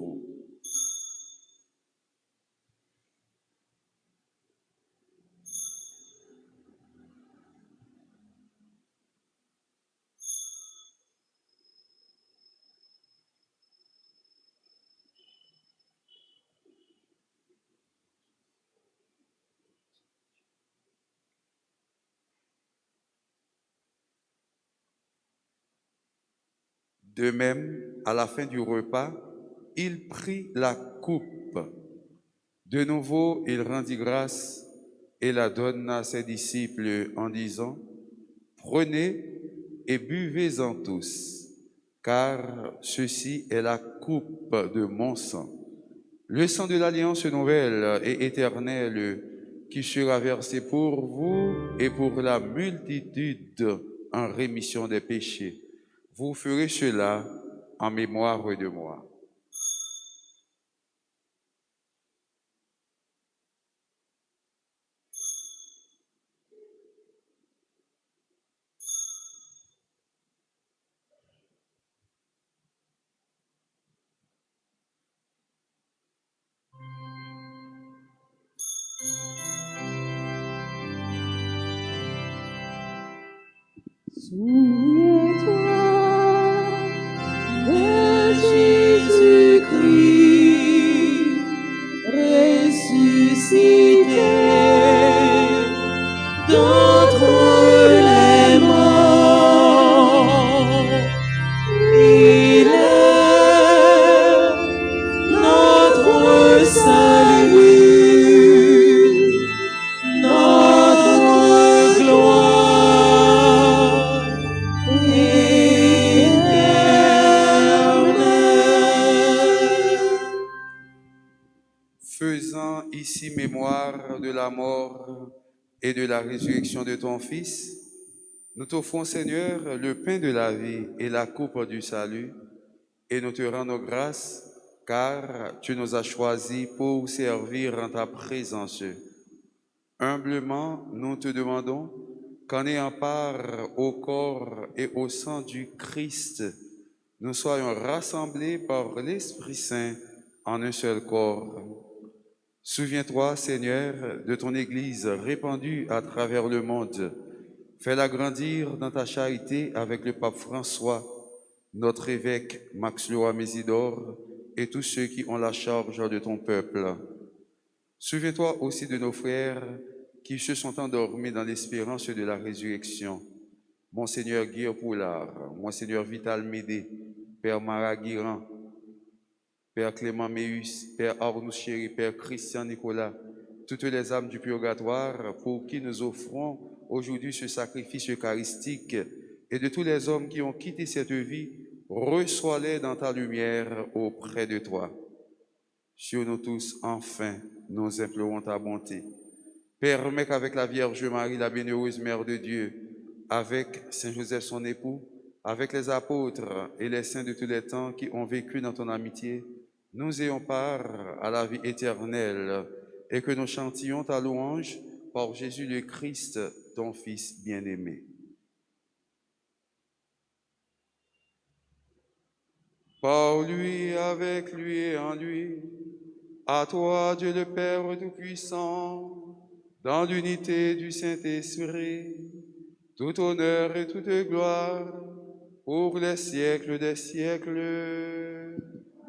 De même, à la fin du repas, il prit la coupe. De nouveau, il rendit grâce et la donna à ses disciples en disant: Prenez et buvez-en tous, car ceci est la coupe de mon sang, le sang de l'alliance nouvelle et éternelle qui sera versé pour vous et pour la multitude en rémission des péchés. Vous ferez cela en mémoire de moi. Souviens-toi de Jésus-Christ ressuscité d'entre les morts. Il est notre salut, notre gloire éternelle. Faisant ici mémoire de la mort et de la résurrection de ton Fils, nous t'offrons, Seigneur, le pain de la vie et la coupe du salut, et nous te rendons grâce, car tu nous as choisis pour servir en ta présence. Humblement, nous te demandons qu'en ayant part au corps et au sang du Christ, nous soyons rassemblés par l'Esprit Saint en un seul corps. Souviens-toi, Seigneur, de ton Église répandue à travers le monde. Fais-la grandir dans ta charité avec le pape François, notre évêque Max Loa Mésidor et tous ceux qui ont la charge de ton peuple. Souviens-toi aussi de nos frères qui se sont endormis dans l'espérance de la résurrection. Monseigneur Guillaume Poulard, Monseigneur Vital Médé, Père Mara Guiran, Père Clément Méus, Père Arnaud Chéri, Père Christian Nicolas, toutes les âmes du purgatoire pour qui nous offrons aujourd'hui ce sacrifice eucharistique, et de tous les hommes qui ont quitté cette vie, reçois-les dans ta lumière auprès de toi. Sur nous tous, enfin, nous implorons ta bonté. Permets qu'avec la Vierge Marie, la bienheureuse Mère de Dieu, avec Saint Joseph son époux, avec les apôtres et les saints de tous les temps qui ont vécu dans ton amitié, nous ayons part à la vie éternelle et que nous chantions ta louange par Jésus le Christ, ton Fils bien-aimé. Par lui, avec lui et en lui, à toi, Dieu le Père Tout-Puissant, dans l'unité du Saint-Esprit, tout honneur et toute gloire pour les siècles des siècles.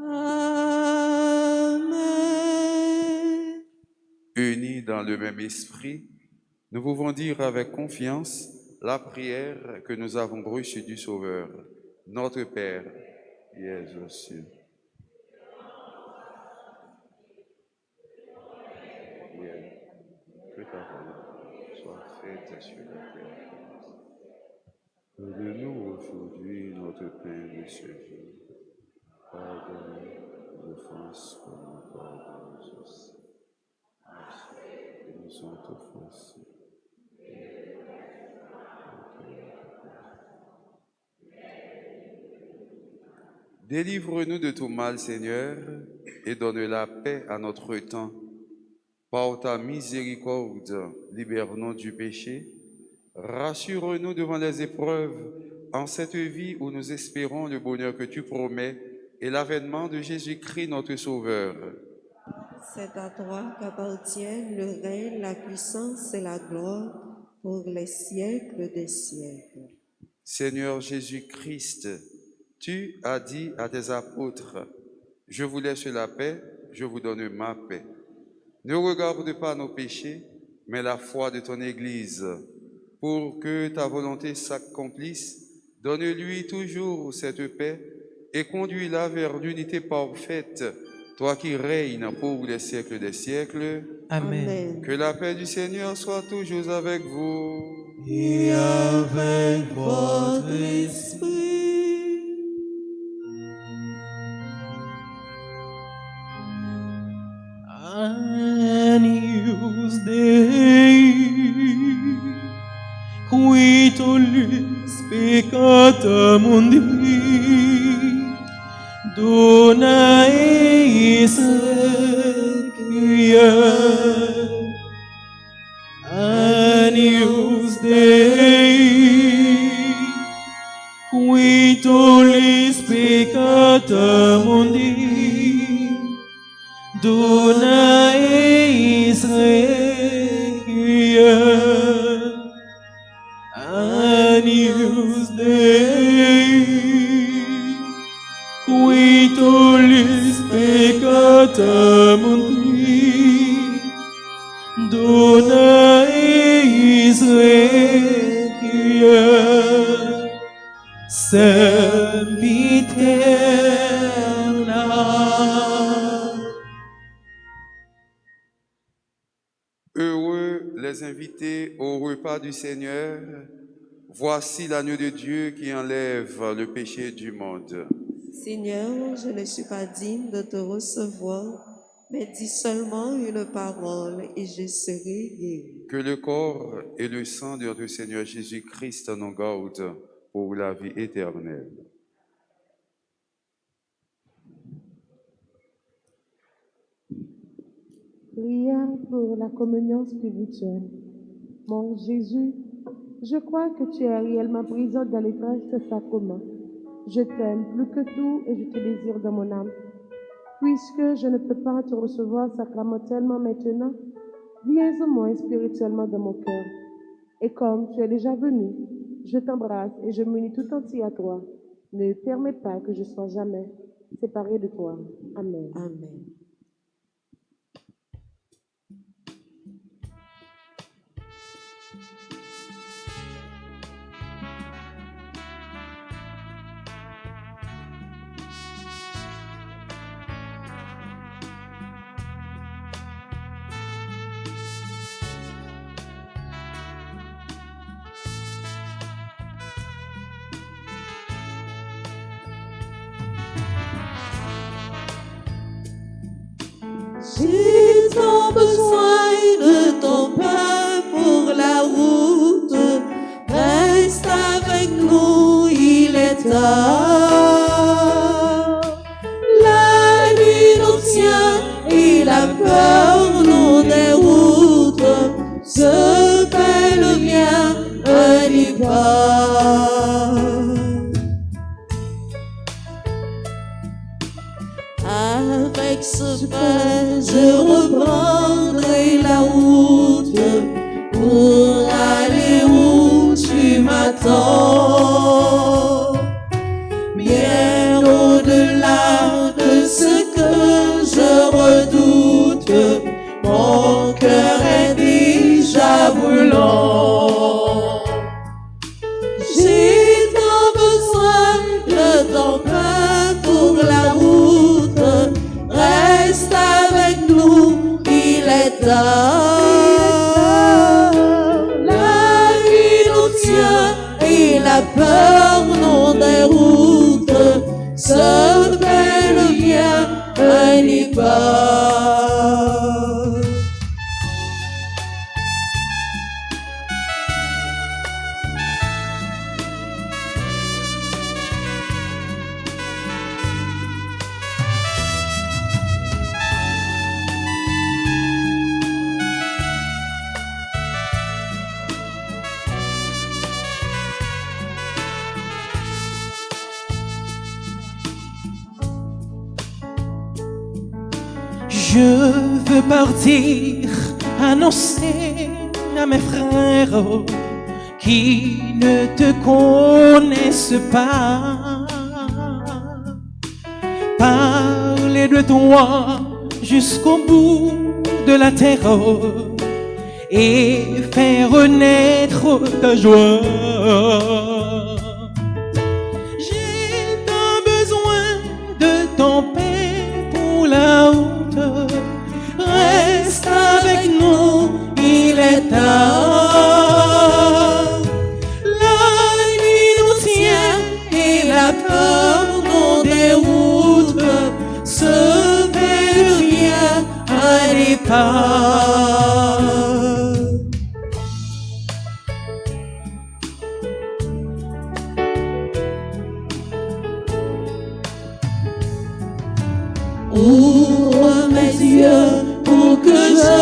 Amen. Unis dans le même esprit, nous pouvons dire avec confiance la prière que nous avons reçue du Sauveur. Notre Père, qui es aux cieux, que ta volonté soit faite sur la terre. Donne-nous aujourd'hui notre pain de ce jour. Pardonne nos offenses comme nous pardonnons aussi. Et nous sommes offensés. Délivre-nous de tout mal, Seigneur, et donne la paix à notre temps. Par ta miséricorde, libère-nous du péché. Rassure-nous devant les épreuves en cette vie où nous espérons le bonheur que tu promets et l'avènement de Jésus-Christ, notre Sauveur. C'est à toi qu'appartiennent le règne, la puissance et la gloire pour les siècles des siècles. Seigneur Jésus-Christ, tu as dit à tes apôtres, « Je vous laisse la paix, je vous donne ma paix. » Ne regarde pas nos péchés, mais la foi de ton Église. Pour que ta volonté s'accomplisse, donne-lui toujours cette paix et conduis-la vers l'unité parfaite, toi qui règnes pour les siècles des siècles. Amen. Que la paix du Seigneur soit toujours avec vous. Et avec votre esprit. Agnus Dei, qui tollis peccata mundi, dona eis requiem. Agnus Dei, qui tollis peccata mundi, dona eis requiem. Agnus les invités au repas du Seigneur. Voici l'agneau de Dieu qui enlève le péché du monde. Seigneur, je ne suis pas digne de te recevoir, mais dis seulement une parole et je serai guéri. Que le corps et le sang de notre Seigneur Jésus-Christ nous gardent pour la vie éternelle. Prière pour la communion spirituelle. Mon Jésus, je crois que tu es réellement présent dans l'étrange sacrement. Je t'aime plus que tout et je te désire dans mon âme. Puisque je ne peux pas te recevoir sacramentellement maintenant, viens au moins spirituellement dans mon cœur. Et comme tu es déjà venu, je t'embrasse et je m'unis tout entier à toi. Ne permets pas que je sois jamais séparé de toi. Amen. Amen. J'ai tant besoin de ton pain pour la route. Reste avec nous, il est tard. La nuit nous tient et la peur nous déroute. Ce bel vient un départ. Avec ce pain, je reprendrai la route pour aller où tu m'attends. Bien au-delà de ce que je redoute, mon cœur est déjà brûlant. J'ai tant besoin de ton pain pour la route. Reste avec nous, il est tard. La nuit nous tient et la peur nous déroute. Ce bel vient un départ. Je veux partir annoncer à mes frères qui ne te connaissent pas. Parler de toi jusqu'au bout de la terre et faire naître ta joie. J'ai tant besoin de ton pain pour la route. Reste avec nous, il est tard. La nuit nous tient et la peur nous déroute. Ce bel vient un départ. Ouvre mes yeux pour que je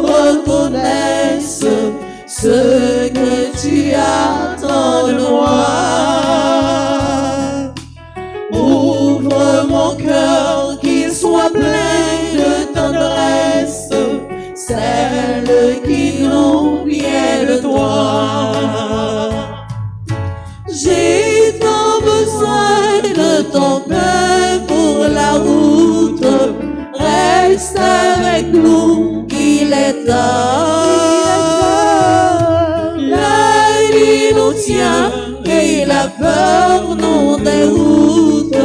reconnaisse ce que tu attends de moi. Ouvre mon cœur, qu'il soit plein de tendresse, celle qui nous vient de toi. J'ai tant besoin de ton pain pour la route. Reste avec nous, il est tard. La nuit nous tient et la peur nous déroute.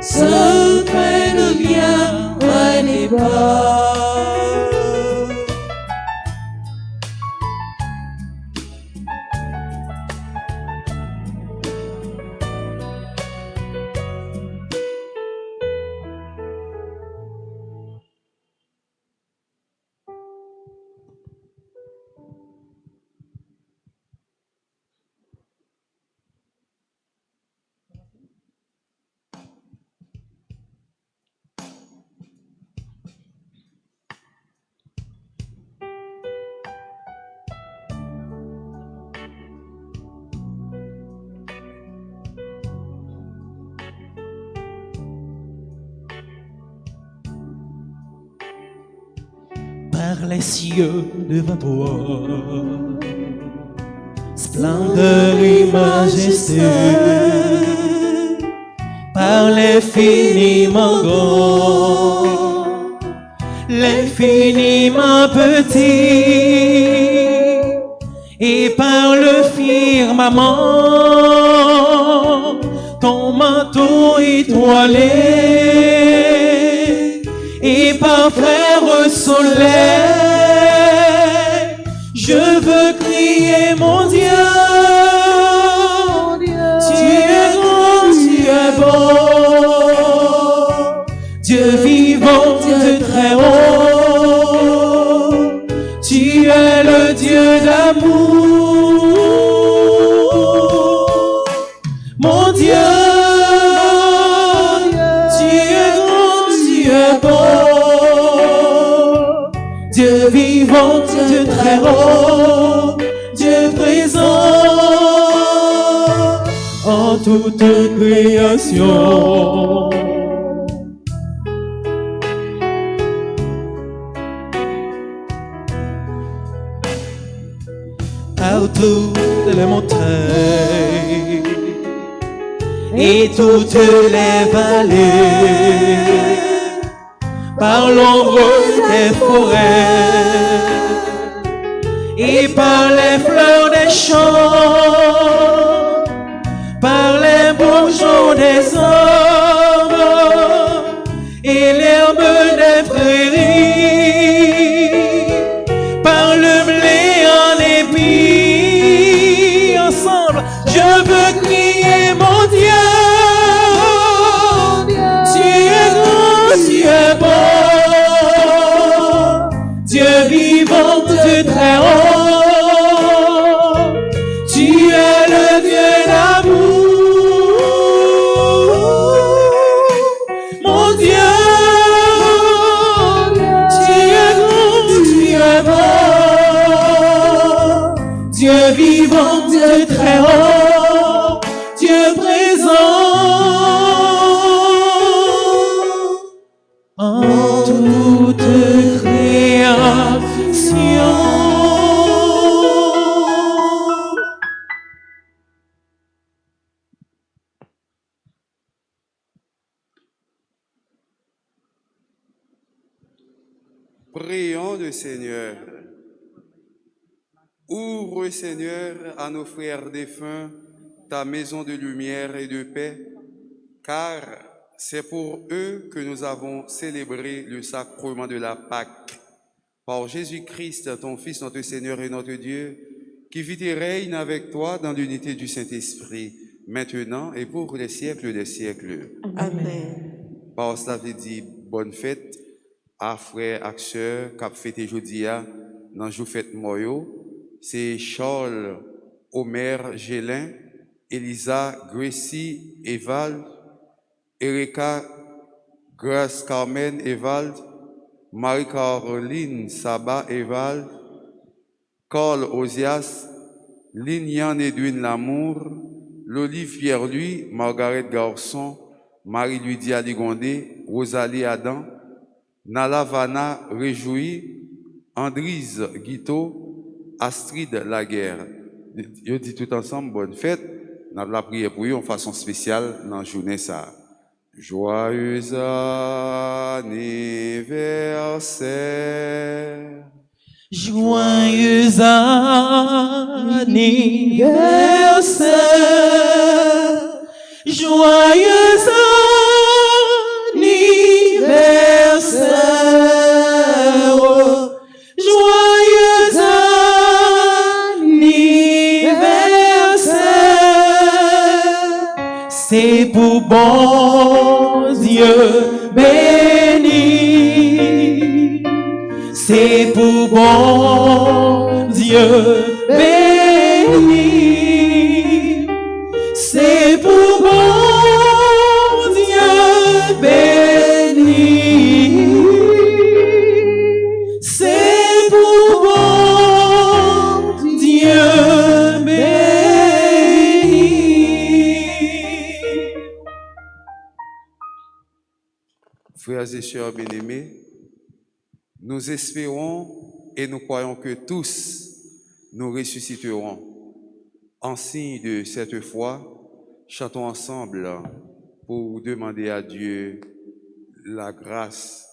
Ce pain devient un départ. car les cieux devant toi, splendeur et majesté, par l'infiniment grand, l'infiniment petit, et par le firmament, ton manteau étoilé, et par frère soleil, je veux crier mon Dieu, tu es grand, tu es bon, Dieu vivant, Dieu très haut, tu es le Dieu d'amour, mon Dieu, tu es grand, tu es bon, Dieu vivant, Dieu très haut, Dieu présent en toute création. Par toutes les montagnes et toutes les vallées, par l'ombre des forêts et par les fleurs des champs, par les bourgeons des arbres et l'herbe des prairies, par le blé en épi, ensemble, je veux crier mon Dieu, tu es grand, tu es bon, Dieu vivant, Dieu très haut, tu es le Dieu d'amour, mon Dieu, tu es grand, tu es bon, Dieu vivant, Dieu très haut, Dieu présent en toute création. Prions le Seigneur. Ouvre, Seigneur, à nos frères défunts ta maison de lumière et de paix, car c'est pour eux que nous avons célébré le sacrement de la Pâque. Par Jésus-Christ, ton Fils, notre Seigneur et notre Dieu, qui vit et règne avec toi dans l'unité du Saint-Esprit, maintenant et pour les siècles des siècles. Amen. Par cela, je dis bonne fête à frères, à sœurs, qui ont fêté aujourd'hui, dans le jour fête Moyo. C'est Charles, Omer, Gélin, Elisa, Gracie, Evald, Erika, Grace, Carmen, Evald, Marie-Caroline, Saba, Evald, Carl, Osias, Lignan, Edwin, Lamour, L'Olive, Pierre-Louis, Margaret Garçon, Marie-Lydia Ligondé, Rosalie Adam, Nala Vanna Réjoui, Andrise Guito, Astrid Laguerre. Je dis tout ensemble, bonne fête. Nous avons la prière pour eux en façon spéciale dans la journée. Ça. Joyeux anniversaire. Joyeux anniversaire, joyeux anniversaire, joyeux anniversaire. C'est pour bon Dieu béni. C'est pour bon Dieu béni. C'est pour bon Dieu béni. C'est pour bon Dieu béni. Frères et sœurs bien-aimés, Nous espérons et nous croyons que tous nous ressusciterons. En signe de cette foi, chantons ensemble pour demander à Dieu la grâce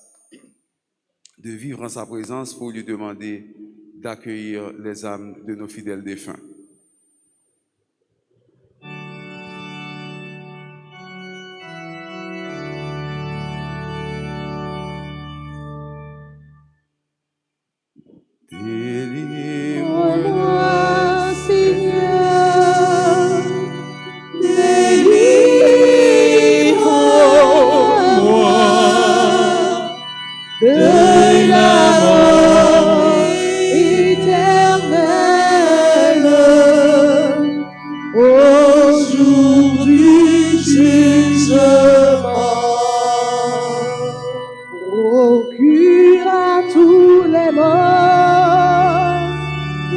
de vivre en sa présence, pour lui demander d'accueillir les âmes de nos fidèles défunts. Délivre-moi, Seigneur, délivre-moi de la mort éternelle au jour du jugement. Procure à tous les morts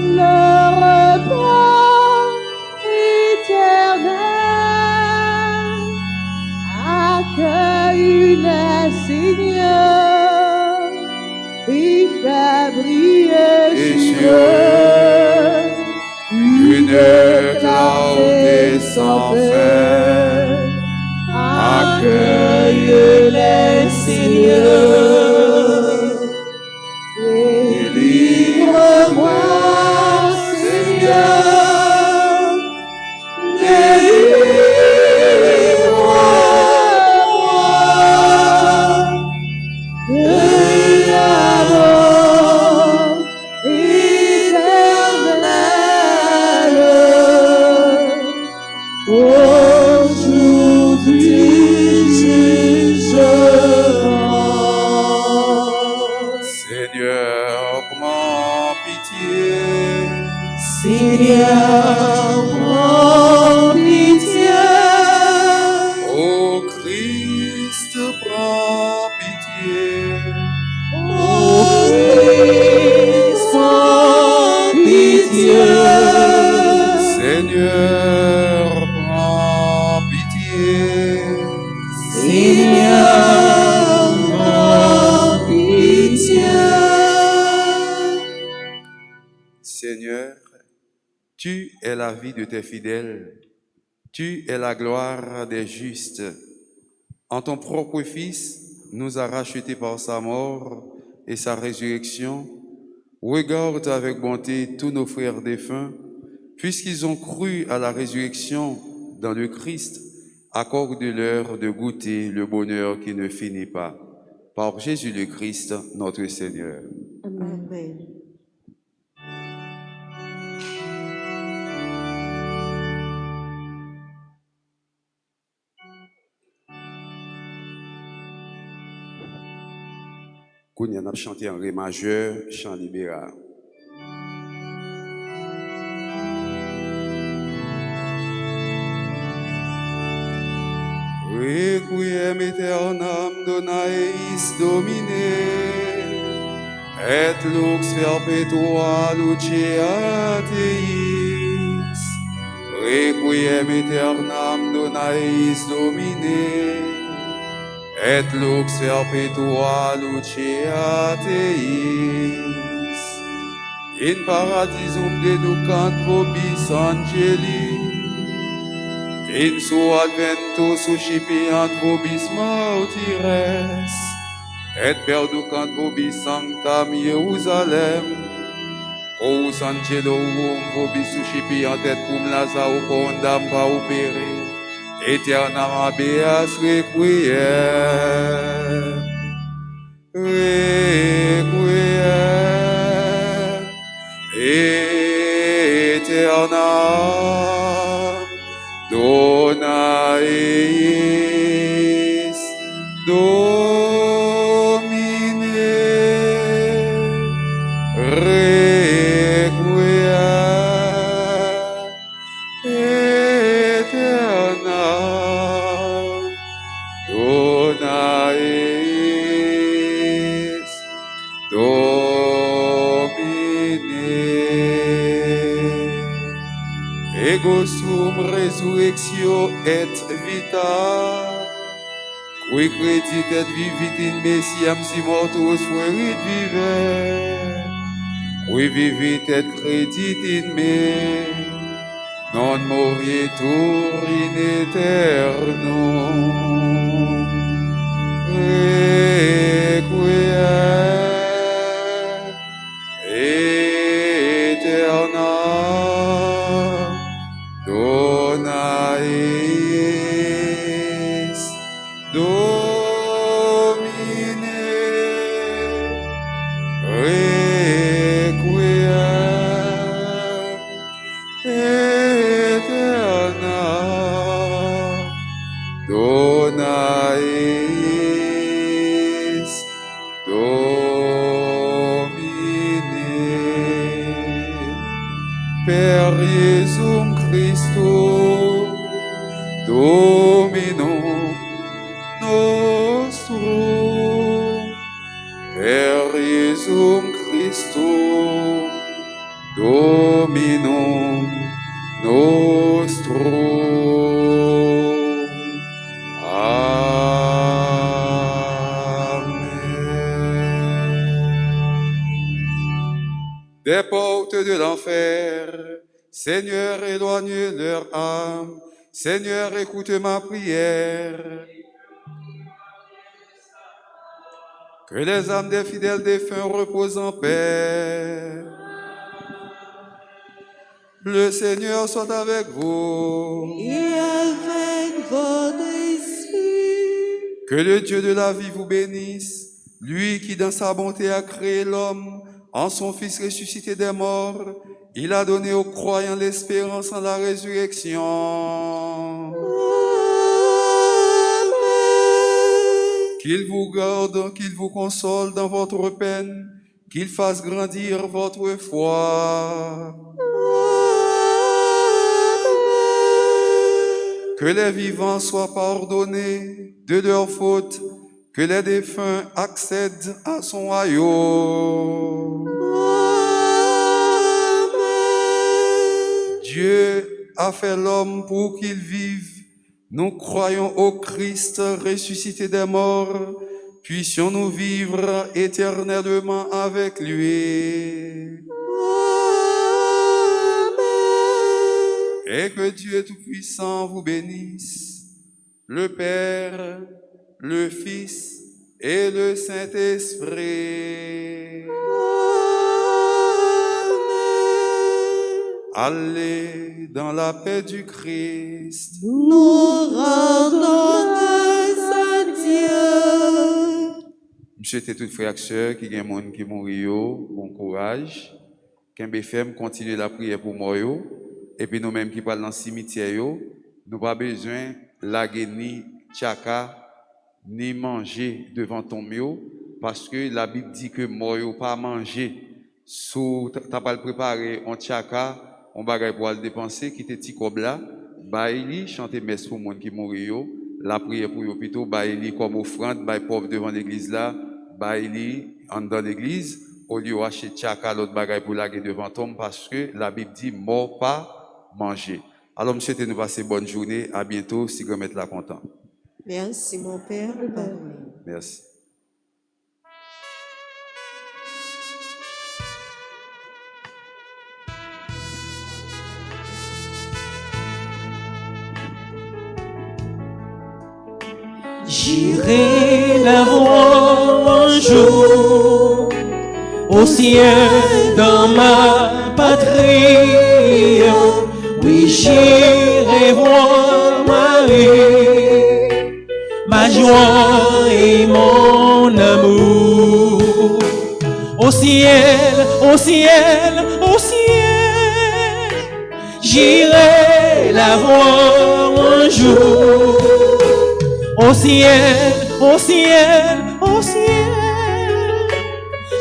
le repos éternel. Accueille-les, Seigneur, et fais briller sur eux une clarté sans fin. Accueille-les, Seigneur. Délivre-moi, Seigneur. Délivre-moi de la mort éternelle au jour du jugement. Seigneur, prends pitié. Seigneur, prends pitié. Ô Christ, prends pitié. Ô Christ, prends pitié. Seigneur, prends pitié. Seigneur, prends pitié. Seigneur, tu es la vie de tes fidèles, tu es la gloire des justes. En ton propre Fils, nous a rachetés par sa mort et sa résurrection. Regarde avec bonté tous nos frères défunts, puisqu'ils ont cru à la résurrection dans le Christ. Accorde-leur de goûter le bonheur qui ne finit pas. Par Jésus le Christ, notre Seigneur. Amen. Amen. Qu'on a chanté en ré majeur, chant libéral. Requiem aeternam dona eis Domine, et lux perpetua luceat eis. Requiem aeternam dona eis Domine, et lux perpetua luceat eis. In paradisum deducant vobis angeli, in su advento suscipiant vobis martires, et perducant vobis sanctam Jerusalem, os angelorum vobis suscipiant et cum Lazaro condam paupere, aeternam habeas requiem. Requiem aeternam dona eis Domine. Requiem aeternam dona eis Domine. Ego sum resurrectio et vita, Oui, crédit tête vivit in Messie, am si mortos fuerit vive. Oui, vivit tête crédit in me, non moritur in eternum. Requiem eterna dona eis Domine. Requiem eterna dona eis Domine. Per Iesum Christo Dominum nostrum, per Iesum Christo Dominum nostrum. Des portes de l'enfer, Seigneur, éloigne leur âme. Seigneur, écoute ma prière. Que les âmes des fidèles défunts reposent en paix. Le Seigneur soit avec vous. Et avec votre esprit. Que le Dieu de la vie vous bénisse, lui qui dans sa bonté a créé l'homme, en son Fils ressuscité des morts, il a donné aux croyants l'espérance en la résurrection. Amen. Qu'il vous garde, qu'il vous console dans votre peine, qu'il fasse grandir votre foi. Que les vivants soient pardonnés de leurs fautes, que les défunts accèdent à son royaume. Dieu a fait l'homme pour qu'il vive. Nous croyons au Christ ressuscité des morts. Puissions-nous vivre éternellement avec lui. Et que Dieu Tout-Puissant vous bénisse, le Père, le Fils et le Saint-Esprit. Allez dans la paix du Christ. Nous rendons grâce à Dieu. Monsieur et toutes frères et sœurs qui ont monde qui mourent, bon courage. Qu'un femme continue la prière pour moi. Et puis nous-mêmes qui parlons dans le cimetière, nous pas besoin laguer ni tchaka ni manger devant ton mio parce que la Bible dit que moi pas manger. Sous t'as pas préparé un tchaka, on bagay pour le dépenser qui te ti kob là, baili chanter messe pour monde qui mourir, la prière pour yo plutôt baili comme offrande, bail pauvre devant l'église là, baili en dans l'église au lieu acheter tchaka l'autre bagay pour laguer devant tom parce que la Bible dit mort pas manger. Alors, monsieur, nous passer bonne journée. À bientôt, si vous êtes là content. Merci, mon Père. Merci. J'irai la voir un jour au ciel dans ma patrie. Oui, j'irai voir Marie, ma joie et mon amour. Au ciel, au ciel, au ciel, j'irai la voir un jour. Au ciel, au ciel, au ciel,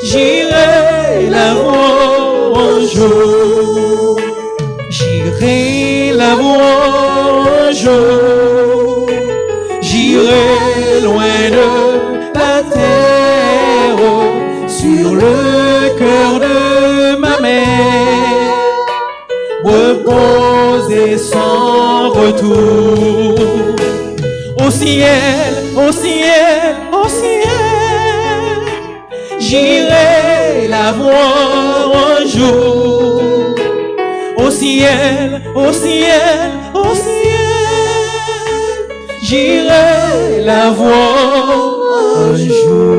j'irai la voir un jour. J'irai la voir un jour. J'irai loin de la terre, sur le cœur de ma mère, reposer sans retour. Au ciel, au ciel, au ciel. J'irai la voir un jour. Au ciel, au ciel, au ciel. J'irai la voir un jour.